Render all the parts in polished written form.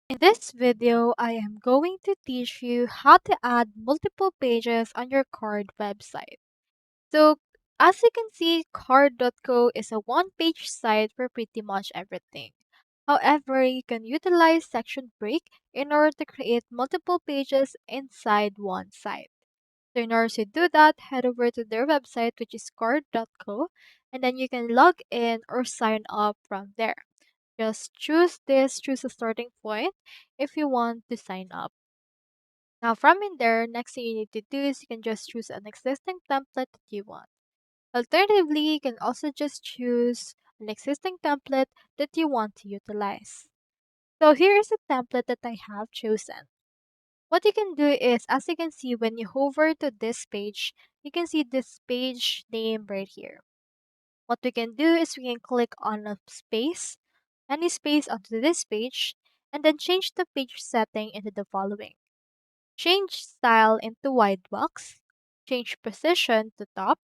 In this video, I am going to teach you how to add multiple pages on your card website. So, as you can see, card.co is a one-page site for pretty much everything. However, you can utilize section break in order to create multiple pages inside one site. So in order to do that, head over to their website, which is card.co, and then you can log in or sign up from there. Just choose a starting point if you want to sign up. Now from in there, next thing you need to do is you can just choose an existing template that you want. Alternatively, you can also just choose an existing template that you want to utilize. So here is a template that I have chosen. What you can do is, as you can see, when you hover to this page, you can see this page name right here. What we can do is we can click on a space, any space onto this page, and then change the page setting into the following. Change style into wide box, change position to top,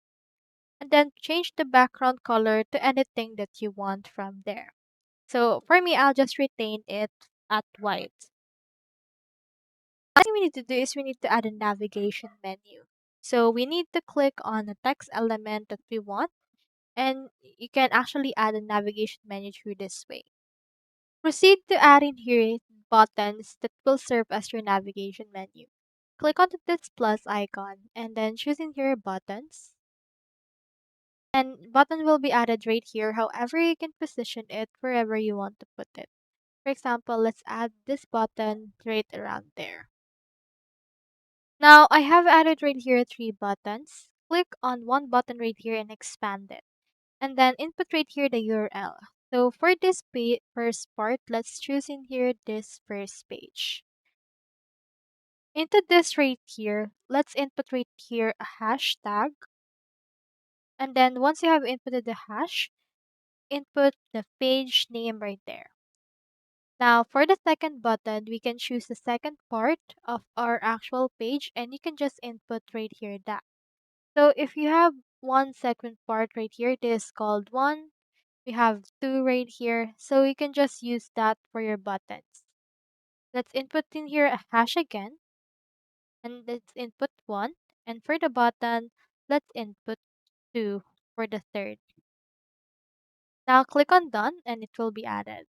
and then change the background color to anything that you want from there. So for me, I'll just retain it at white. Last thing we need to do is we need to add a navigation menu. So we need to click on the text element that we want, and you can actually add a navigation menu through this way. Proceed to add in here buttons that will serve as your navigation menu. Click on this plus icon and then choose in here buttons. And button will be added right here. However, you can position it wherever you want to put it. For example, let's add this button right around there. Now I have added right here three buttons. Click on one button right here and expand it. And then input right here the URL. So for this first part, let's choose in here this first page. Into this right here, let's input right here a hashtag. And then once you have inputted the hash, input the page name right there. Now for the second button, we can choose the second part of our actual page and you can just input right here that. So if you have one segment part right here, this is called one. We have two right here, so you can just use that for your buttons. Let's input in here a hash again, and let's input one. And for the button, let's input two for the third. Now click on done and it will be added.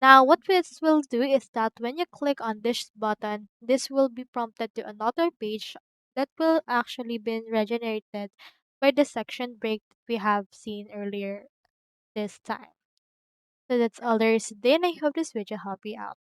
Now what this will do is that when you click on this button, this will be prompted to another page that will actually be regenerated by the section break that we have seen earlier this time. So that's all there is today, and I hope this video helped you out.